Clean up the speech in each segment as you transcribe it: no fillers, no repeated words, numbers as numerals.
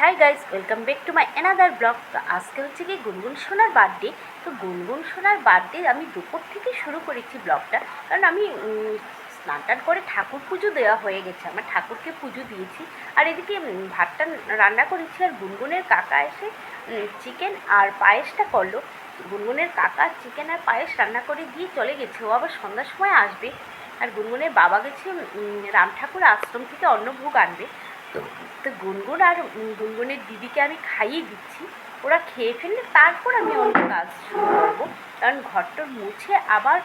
Hi guys, welcome back to my another blog. তো আজকে হচ্ছে কি গুনগুন সোনার বার্থডে। তো গুনগুন সোনার বার্থডে আমি দুপুর থেকে শুরু করেছি ব্লগটা, কারণ আমি স্নান টান করে ঠাকুর পুজো দেওয়া হয়ে গেছে, আমার ঠাকুরকে পুজো দিয়েছি। আর এদিকে ভাতটা রান্না করেছি, আর গুনগুনের কাকা এসে চিকেন আর পায়েসটা করলো। গুনগুনের কাকা চিকেন আর পায়েস রান্না করে দিয়ে চলে গেছে, ও আবার সন্ধ্যার সময় আসবে। আর গুনগুনের বাবা গেছে রাম ঠাকুর আশ্রম থেকে অন্নভোগ আনবে। তো তো গুনগুন আর গুনগুনের দিদিকে আমি খাইয়ে দিচ্ছি, ওরা খেয়ে ফেললে তারপর আমি অন্য কাজ শুরু করবো, কারণ ঘরটা মুছে আবার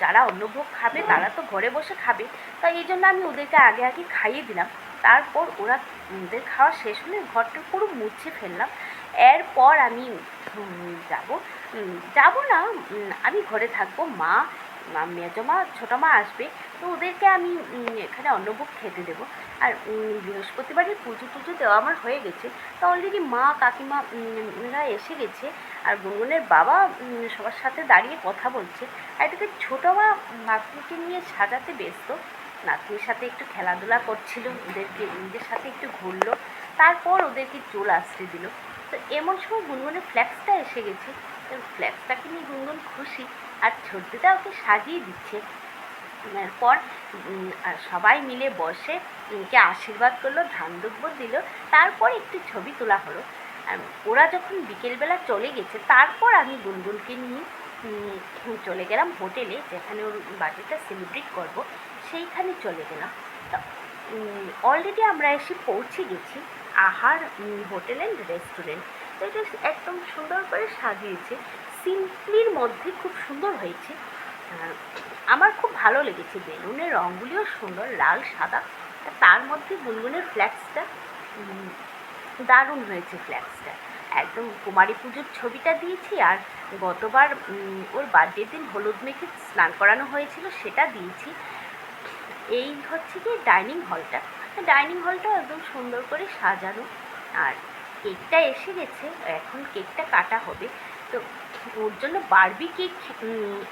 যারা অন্নভোগ খাবে তারা তো ঘরে বসে খাবে। তাই এই জন্য আমি ওদেরকে আগে আগে খাইয়ে দিলাম, তারপর ওদের খাওয়া শেষ হলে ঘরটা পুরো মুছে ফেললাম। এরপর আমি যাব না, আমি ঘরে থাকবো। মা মেজো মা ছোটো মা আসবে, তো ওদেরকে আমি এখানে অন্নভোগ খেতে দেবো। আর বৃহস্পতিবারের পুজো টুজো দেওয়া আমার হয়ে গেছে, তো অলরেডি মা কাকিমা এরা এসে গেছে। আর গুনগুনের বাবা সবার সাথে দাঁড়িয়ে কথা বলছে। আর এদিকে ছোটো মা নাতনিকে নিয়ে সাজাতে ব্যস্ত, নাতনির সাথে একটু খেলাধুলা করছিল, ওদের সাথে একটু ঘুরলো, তারপর ওদেরকে চুল আশ্রে দিল। তো এমন সময় গুনগুনের ফ্ল্যাক্সটা এসে গেছে, তো ফ্ল্যাক্সটাকে নিয়ে গুনগুন খুশি, আর ছোটদিদা ওকে সাজিয়ে দিচ্ছে। এরপর সবাই মিলে বসে কে আশীর্বাদ করলো, ধান দুব্য দিল, তারপর একটু ছবি তোলা হলো। ওরা যখন বিকেলবেলা চলে গেছে, তারপর আমি গুনগুনকে নিয়ে চলে গেলাম হোটেলে, যেখানে ওর বার্থডেটা সেলিব্রেট করব, সেইখানে চলে গেলাম। অলরেডি আমরা এসে পৌঁছে গেছি আহার হোটেল অ্যান্ড রেস্টুরেন্ট। তো এটা একদম সুন্দর করে সাজিয়েছে, সিম্পলির মধ্যে খুব সুন্দর হয়েছে। আমার খুব ভালো লেগেছে, বেলুনের রঙগুলিও সুন্দর, লাল সাদা, তার মধ্যে গুনগুনের ফ্ল্যাক্সটা দারুণ হয়েছে। ফ্ল্যাক্সটা একদম কুমারী পুজোর ছবিটা দিয়েছি, আর গতবার ওর বার্থডের দিন হলুদ মেখে স্নান করানো হয়েছিল সেটা দিয়েছি। এই হচ্ছে কি ডাইনিং হলটা একদম সুন্দর করে সাজানো। আর কেকটা এসে গেছে, এখন কেকটা কাটা হবে। তো ওর জন্য বারবি কেক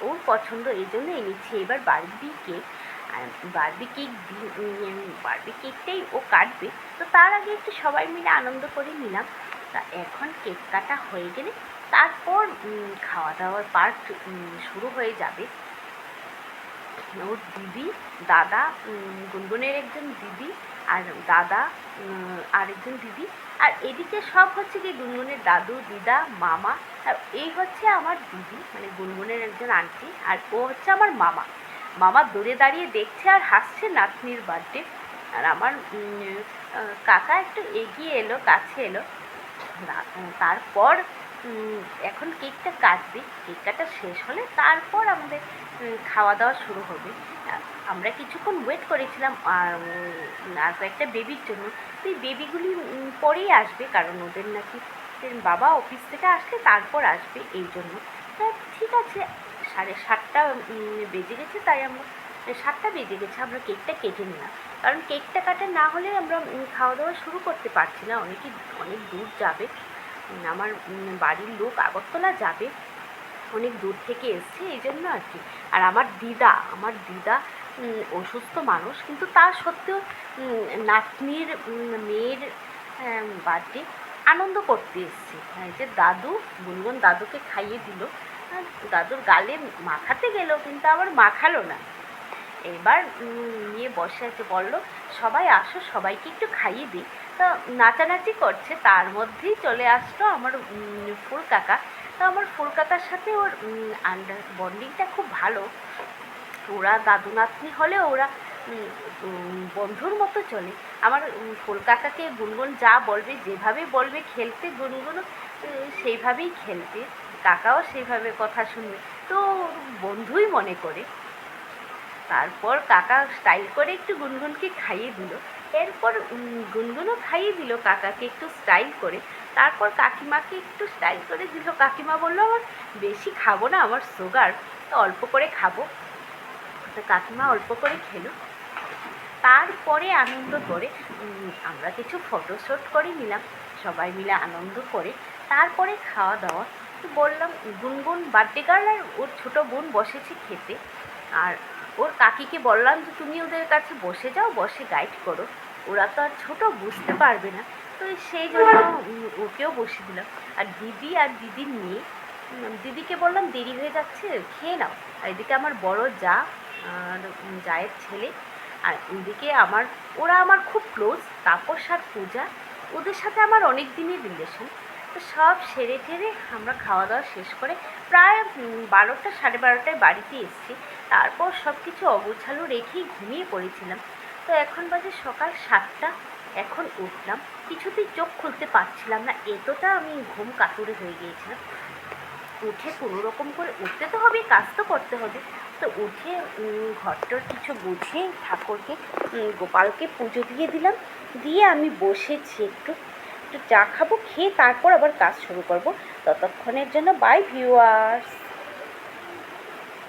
ওর পছন্দ, এই জন্য এনেছি এবার বারবি কেক। আর বারবি কেকটাই ও কাটবে। তো তার আগে একটু সবাই মিলে আনন্দ করে নিলাম। তা এখন কেক কাটা হয়ে গেলে তারপর খাওয়া দাওয়ার পার্ট শুরু হয়ে যাবে। ওর দিদি, দাদা, গুনগুনের একজন দিদি, আর দাদা আরেকজন দিদি, আর এদিকে সব হচ্ছে কি গুনগুনের দাদু, দিদা, মামা। আর এই হচ্ছে আমার দিদি, মানে গুনগুনের একজন আন্টি, আর ও হচ্ছে আমার মামা। মামা দূরে দাঁড়িয়ে দেখছে আর হাসছে নাতনির বার্থডে। আর আমার কাকা একটু এগিয়ে এলো, কাছে এলো। তারপর এখন কেকটা কাটবে, কেক কাটা শেষ হলে তারপর আমাদের খাওয়া দাওয়া শুরু হবে। আমরা কিছুক্ষণ ওয়েট করেছিলাম আর কয়েকটা বেবির জন্য। তো এই বেবিগুলি পরেই আসবে, কারণ ওদের নাকি বাবা অফিস থেকে আসলে তারপর আসবে, এই জন্য। ঠিক আছে, 7:30 বেজে গেছে, তাই আমরা 7টা বেজে গেছে, আমরা কেকটা কেটে নিলাম। কারণ কেকটা কাটা না হলে আমরা খাওয়া দাওয়া শুরু করতে পারছি না, অনেক দূর যাবে। আমার বাড়ির লোক আগরতলা যাবে, অনেক দূর থেকে এসছে, এই জন্য আর কি। আর আমার দিদা অসুস্থ মানুষ, কিন্তু তা সত্ত্বেও নাতনির মেয়ের বার্থডে আনন্দ করতে এসছে। যে দাদু, গুনগুন দাদুকে খাইয়ে দিল, দাদুর গালে মাখাতে গেল, কিন্তু আবার মাখালো না। এবার নিয়ে বসে আছে, বললো সবাই আসো, সবাইকে একটু খাইয়ে দিই। তো নাচানাচি করছে, তার মধ্যেই চলে আসলো আমার ফুল কাকা। তো আমার ফুল কাকার সাথে ওর বন্ডিংটা খুব ভালো। ওরা দাদু নাতনি হলে ওরা বন্ধুর মতো চলে। আমার ফুল কাকাকে গুনগুন যা বলবে, যেভাবে বলবে খেলতে, গুনগুনও সেইভাবেই খেলবে, কাকাও সেইভাবে কথা শুনবে, তো বন্ধুই মনে করে। তারপর কাকা স্টাইল করে একটু গুনগুনকে খাইয়ে দিল, এরপর গুনগুনও খাইয়ে দিল কাকাকে একটু স্টাইল করে। তারপর কাকিমাকে একটু স্টাইল করে দিল, কাকিমা বললো আমার বেশি খাবো না, আমার সুগার, তো অল্প করে খাবো। তো কাকিমা অল্প করে খেলো। তারপরে আনন্দ করে আমরা কিছু ফটোশ্যুট করে নিলাম সবাই মিলে আনন্দ করে। তারপরে খাওয়া দাওয়া। তো বললাম গুনগুন বার্থডে গার্ল আর ওর ছোটো বোন বসেছে খেতে, আর ওর কাকিকে বললাম যে তুমি ওদের কাছে বসে যাও, বসে গাইড করো। ওরা তো আর ছোটো, বুঝতে পারবে না। তো সেই জন্য ওকেও বসিয়ে দিলাম। আর দিদি আর দিদির মেয়ে, দিদিকে বললাম দেরি হয়ে যাচ্ছে, খেয়ে নাও। আর এদিকে আমার বড় যা আর জায়ের ছেলে, আর এদিকে ওরা আমার খুব ক্লোজ, তাপস আর পূজা, ওদের সাথে আমার অনেক দিনের রিলেশন। তো সব সেরে টেরে আমরা খাওয়া দাওয়া শেষ করে প্রায় 12টা 12:30টায় বাড়িতে এসেছি। তারপর সব কিছু অগোছালো রেখেই ঘুমিয়ে পড়েছিলাম। তো এখন বাজে সকাল 7টা, এখন উঠলাম। কিছুতেই চোখ খুলতে পারছিলাম না, এতটা আমি ঘুম কাতুরে হয়ে গিয়েছিলাম। উঠে কোনো রকম করে উঠতে তো হবে, কাজ তো করতে হবে। তো উঠে ঘরটার কিছু গুছিয়ে ঠাকুরকে, গোপালকে পুজো দিয়ে দিলাম। দিয়ে আমি বসেছি একটু একটু চা খাবো, খেয়ে তারপর আবার কাজ শুরু করব। ততক্ষণের জন্য বাই ভিউয়ার্স।